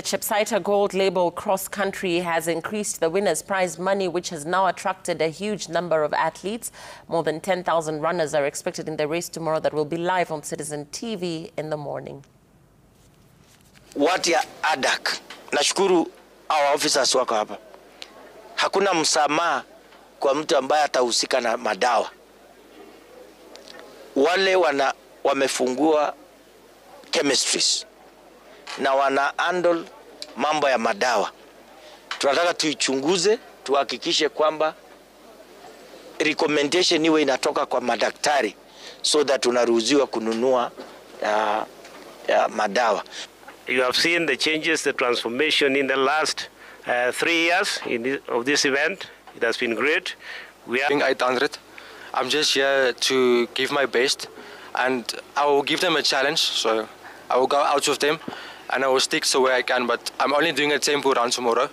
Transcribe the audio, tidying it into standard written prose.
Chepsaita Gold Label Cross Country has increased the winner's prize money, which has now attracted a huge number of athletes. More than 10,000 runners are expected in the race tomorrow that will be live on Citizen TV in the morning. Watu ya ADAK, nashukuru our officers wako hapa. Hakuna msamaha kwa mtu ambaye atahusika na madawa. Wale wamefungua chemistries na wana handle mambo ya madawa. Tunataka tuichunguze, tuhakikishe kwamba recommendation iwe inatoka kwa madaktari so that tunaruhusiwa kununua madawa. You have seen the changes, the transformation in the last 3 years of this event. It has been great. We are 800. I'm just here to give my best, and I will give them a challenge. So I will go out with them, and I will stick to where I can. But I'm only doing a tempo run tomorrow.